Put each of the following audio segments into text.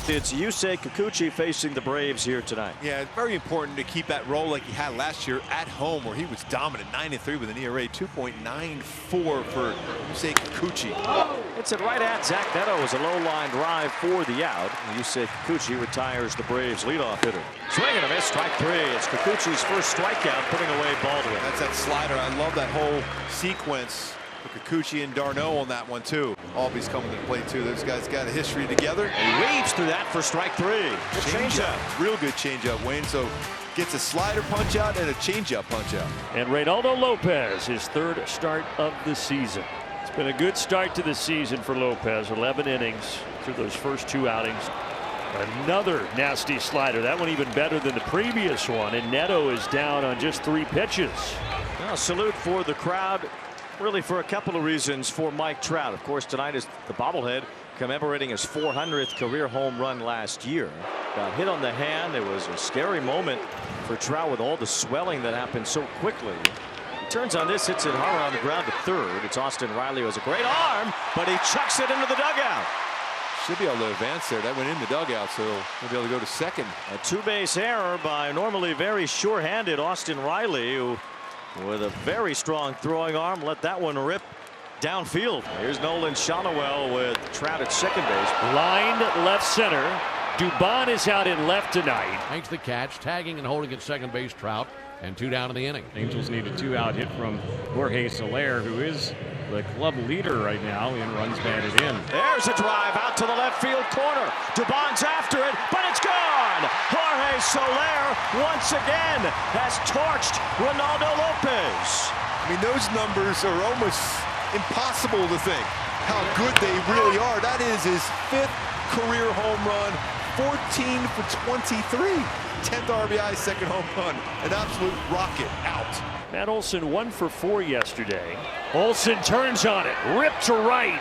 It's Yusei Kikuchi facing the Braves here tonight. Yeah, it's very important to keep that role like he had last year at home, where he was dominant, 9-3 with an ERA 2.94 for Yusei Kikuchi. It's at right at Zach Neto was a low line drive for the out. Yusei Kikuchi retires the Braves leadoff hitter. Swing and a miss, strike three. It's Kikuchi's first strikeout, putting away Baldwin. That's that slider. I love that whole sequence. Kikuchi and Darno on that one too. Albies coming to the plate too. Those guys got a history together. He weaves through that for strike three. Changeup, real good changeup, Wayne. So gets a slider punch out and a changeup punch out. And Reynaldo Lopez, his third start of the season. It's been a good start to the season for Lopez. 11 innings through those first two outings. Another nasty slider. That one even better than the previous one. And Neto is down on just 3 pitches. Now, salute for the crowd. Really for a couple of reasons for Mike Trout. Of course, tonight is the bobblehead commemorating his 400th career home run last year. Got hit on the hand. It was a scary moment for Trout with all the swelling that happened so quickly. He turns on this, hits it hard on the ground to third. It's Austin Riley, who has a great arm, but he chucks it into the dugout. Should be able to advance there. That went in the dugout, so he'll be able to go to second. A 2-base error by normally very sure-handed Austin Riley, who with a very strong throwing arm let that one rip downfield. Here's Nolan Shotwell with Trout at second base. Lined left center. Dubon is out in left tonight. Makes the catch, tagging and holding at second base Trout, and 2 down in the inning. Angels need a 2-out hit from Jorge Soler, who is the club leader right now in runs batted in. There's a drive out to the left field corner. Dubon's after it, but it's gone. Jorge Soler once again has torched Reynaldo Lopez. I mean, those numbers are almost impossible to think how good they really are. That is his 5th career home run, 14 for 23. 10th RBI, second home run. An absolute rocket out. Matt Olson 1 for 4 yesterday. Olson turns on it, ripped to right,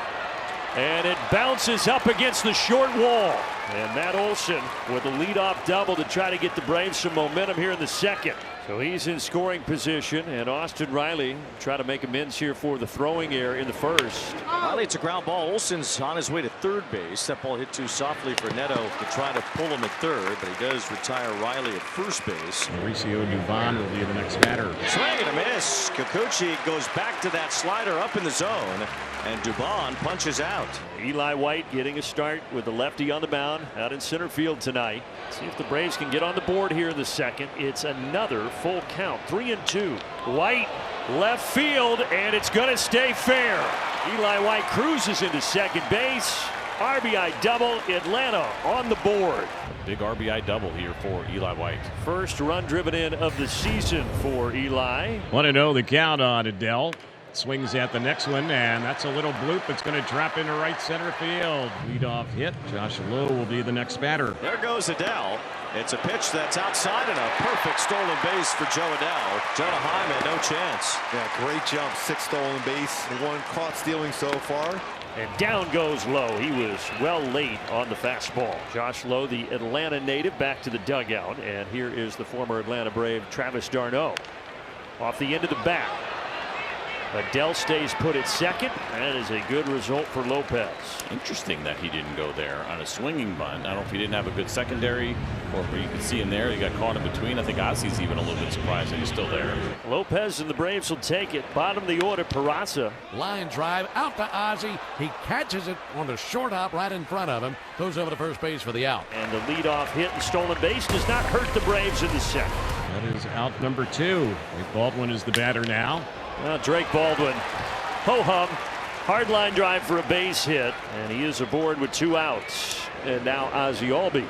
and it bounces up against the short wall. And Matt Olson with a leadoff double to try to get the Braves some momentum here in the second. So he's in scoring position, and Austin Riley try to make amends here for the throwing error in the first. Riley, it's a ground ball. Olson's on his way to third base. That ball hit too softly for Neto to try to pull him at third, but he does retire Riley at first base. Mauricio Dubon will be the next batter. Swing and a miss. Kikuchi goes back to that slider up in the zone, and Dubon punches out. Eli White getting a start with the lefty on the mound out in center field tonight. See if the Braves can get on the board here in the second. It's another full count, 3-2. White left field, and it's going to stay fair. Eli White cruises into second base. RBI double, Atlanta on the board. Big RBI double here for Eli White. First run driven in of the season for Eli. 1-0 the count on Adele. Swings at the next one, and that's a little bloop. It's going to drop into right center field. Leadoff hit. Josh Lowe will be the next batter. There goes Adele. It's a pitch that's outside and a perfect stolen base for Joe Adele. Jonah Hyman, no chance. Yeah, great jump. 6 stolen base. The 1 caught stealing so far. And down goes Lowe. He was well late on the fastball. Josh Lowe, the Atlanta native, back to the dugout. And here is the former Atlanta Brave, Travis d'Arnaud. Off the end of the bat. Adele stays put at second. That is a good result for Lopez. Interesting that he didn't go there on a swinging bunt. I don't know if he didn't have a good secondary, or you could see him there. He got caught in between. I think Ozzy's even a little bit surprised that he's still there. Lopez and the Braves will take it. Bottom of the order, Peraza. Line drive out to Ozzy. He catches it on the short hop right in front of him. Goes over to first base for the out. And the leadoff hit and stolen base does not hurt the Braves in the second. That is out number 2. Nate Baldwin is the batter now. Drake Baldwin, ho-hum, hard line drive for a base hit, and he is aboard with 2 outs. And now Ozzy Albies.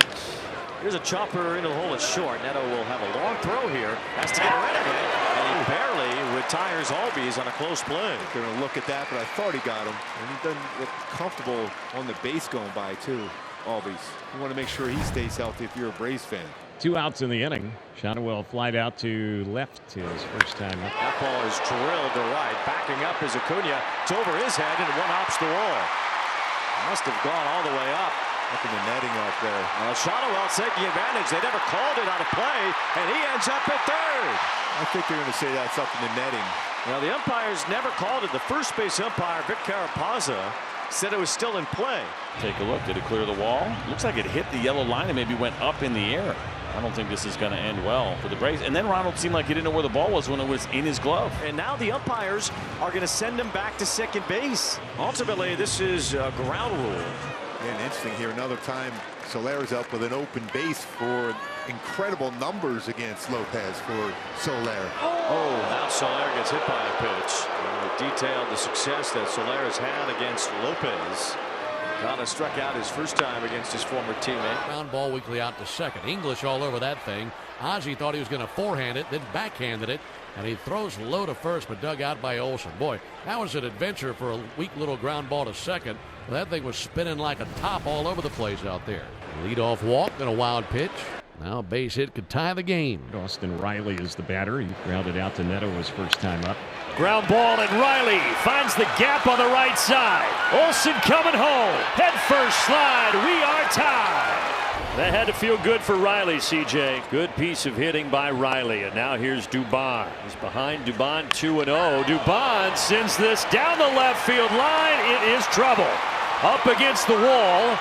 Here's a chopper into the hole. It's short. Neto will have a long throw here. Has to get rid of it, and he barely retires Albies on a close play. Going to look at that, but I thought he got him. And he doesn't look comfortable on the base going by, too, Albies. You want to make sure he stays healthy if you're a Braves fan. 2 outs in the inning. Shotwell flied out to left his first time up. That ball is drilled to right. Backing up is Acuna. It's over his head and 1 hops the wall. Must have gone all the way up. Look at the netting out there. Shotwell's taking advantage. They never called it on a play, and he ends up at third. I think they're going to say that's up in the netting. Now the umpires never called it. The first base umpire, Vic Carapazza, said it was still in play. Take a look. Did it clear the wall? Looks like it hit the yellow line and maybe went up in the air. I don't think this is going to end well for the Braves. And then Ronald seemed like he didn't know where the ball was when it was in his glove. And now the umpires are going to send him back to second base. Ultimately, this is a ground rule. And interesting here, another time Soler's up with an open base for incredible numbers against Lopez for Soler. Oh, now Soler gets hit by a pitch. And we detailed the success that Soler has had against Lopez. Kind of struck out his first time against his former teammate. Ground ball weakly out to second. English all over that thing. Ozzie thought he was going to forehand it, then backhanded it, and he throws low to first, but dug out by Olsen. Boy, that was an adventure for a weak little ground ball to second. That thing was spinning like a top all over the place out there. Leadoff walk and a wild pitch. Now a base hit could tie the game. Austin Riley is the batter. He grounded out to Neto his first time up. Ground ball, and Riley finds the gap on the right side. Olsen coming home. Head first slide. We are tied. That had to feel good for Riley, CJ. Good piece of hitting by Riley. And now here's Dubon. He's behind Dubon 2-0. Dubon sends this down the left field line. It is trouble. Up against the wall.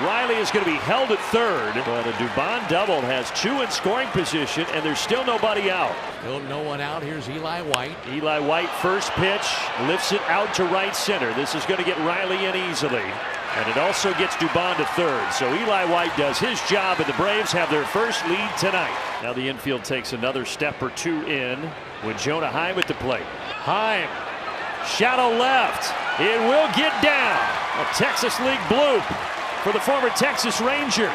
Riley is going to be held at third, but a Dubon double has two in scoring position, and there's still nobody out. Still no one out. Here's Eli White. Eli White, first pitch, lifts it out to right center. This is going to get Riley in easily, and it also gets Dubon to third. So Eli White does his job, and the Braves have their first lead tonight. Now the infield takes another step or two in with Jonah Heim at the plate. Heim, shadow left. It will get down. A Texas League bloop for the former Texas Ranger.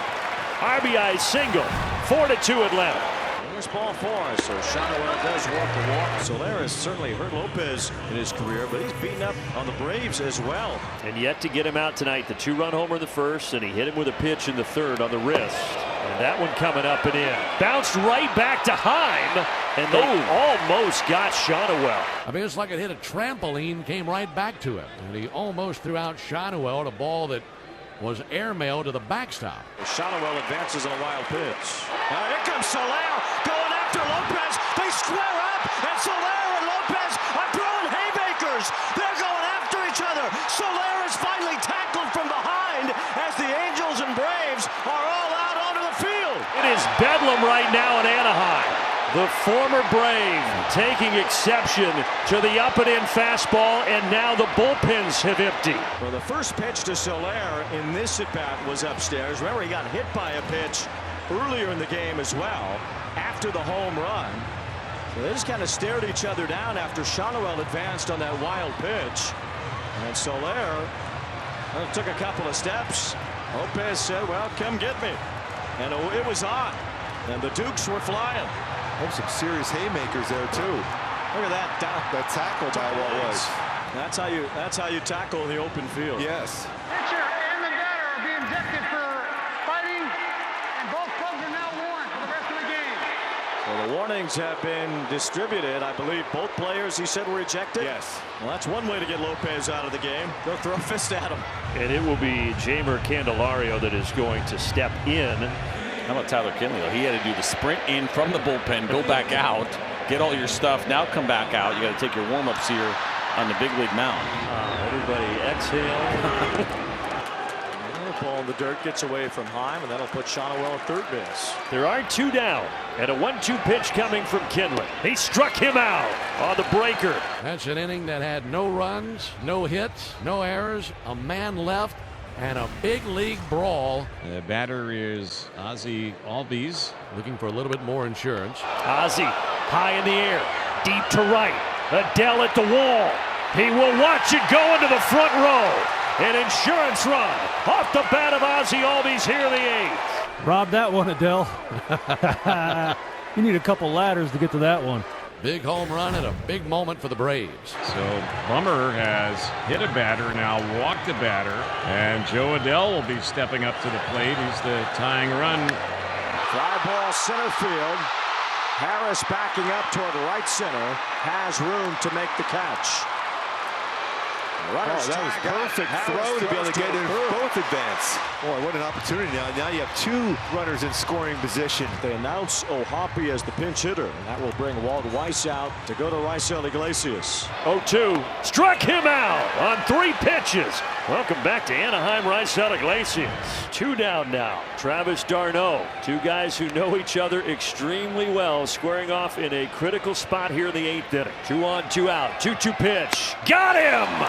RBI single. 4-2 Atlanta. There's ball four, so Shadowell does walk the walk. Soler has certainly hurt Lopez in his career, but he's beaten up on the Braves as well. And yet to get him out tonight, the two-run homer in the first, and he hit him with a pitch in the third on the wrist. And that one coming up and in. Bounced right back to Heim, and they almost got Shadowell. I mean, it's like it hit a trampoline, came right back to him. And he almost threw out Shadowell at a ball that was airmailed to the backstop. Shadowell advances on a wild pitch. Now here comes Soler going after Lopez. They square up, and Soler and Lopez are throwing haymakers. They're going after each other. Soler is finally tackled from behind as the Angels and Braves are all out onto the field. It is bedlam right now in Anaheim. The former Brave taking exception to the up-and-in fastball, and now the bullpens have emptied. Well, the first pitch to Soler in this at-bat was upstairs. Remember, he got hit by a pitch earlier in the game as well, after the home run. So they just kind of stared each other down after Shadowell advanced on that wild pitch. And Soler took a couple of steps. Lopez said, well, come get me. And it was on. And the Dukes were flying. There's some serious haymakers there too. Look at that. That tackle by what was. That's how you tackle in the open field. Yes. Pitcher and the batter are being ejected for fighting, and both clubs are now warned for the rest of the game. Well, the warnings have been distributed. I believe both players, he said, were ejected. Yes. Well, that's one way to get Lopez out of the game. Go throw a fist at him. And it will be Jamer Candelario that is going to step in. How about Tyler Kinley? He had to do the sprint in from the bullpen, go back out, get all your stuff, now come back out. You got to take your warm-ups here on the big league mound. Everybody exhale. The ball in the dirt gets away from Heim, and that'll put Shadowell at third base. There are two down, and a 1-2 pitch coming from Kinley. He struck him out on the breaker. That's an inning that had no runs, no hits, no errors, a man left, and a big league brawl. The batter is Ozzie Albies. Looking for a little bit more insurance. Ozzie high in the air, deep to right. Adele at the wall. He will watch it go into the front row. An insurance run off the bat of Ozzie Albies here in the eighth. Rob that one, Adele. You need a couple ladders to get to that one. Big home run and a big moment for the Braves. So Bummer has hit a batter, now walked a batter, and Joe Adele will be stepping up to the plate. He's the tying run. Fly ball center field. Harris backing up toward right center, has room to make the catch. That was perfect throw to be able to get in both advance. Boy, what an opportunity now. Now you have two runners in scoring position. They announce O'Hoppe as the pinch hitter, and that will bring Walt Weiss out to go to Raisel Iglesias. 0-2, struck him out on 3 pitches. Welcome back to Anaheim right side Iglesias. 2 down now. Travis d'Arnaud. 2 guys who know each other extremely well, squaring off in a critical spot here in the 8th inning. 2 on, 2 out. 2-2 pitch. Got him!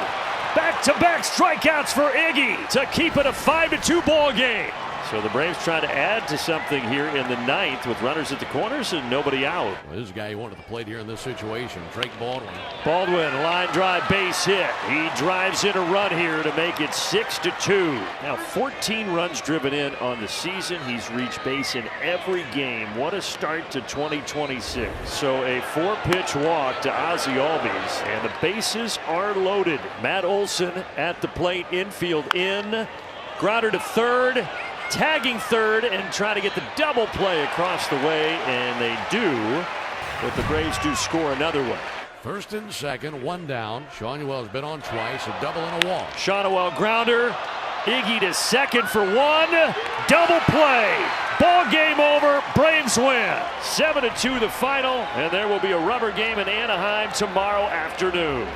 Back-to-back strikeouts for Iggy to keep it a 5-2 ball game. So the Braves trying to add to something here in the 9th with runners at the corners and nobody out. Well, this is a guy who wanted to play here in this situation, Drake Baldwin. Baldwin, line drive, base hit. He drives in a run here to make it 6-2. Now 14 runs driven in on the season. He's reached base in every game. What a start to 2026. So a 4-pitch walk to Ozzie Albies, and the bases are loaded. Matt Olson at the plate, infield in. Grounder to third. Tagging third and trying to get the double play across the way, and they do, but the Braves do score another one. First and second, 1 down. Shawnuel's been on twice, a double and a walk. Shawnuel grounder. Iggy to second for 1. Double play. Ball game over. Braves win. 7-2 the final, and there will be a rubber game in Anaheim tomorrow afternoon.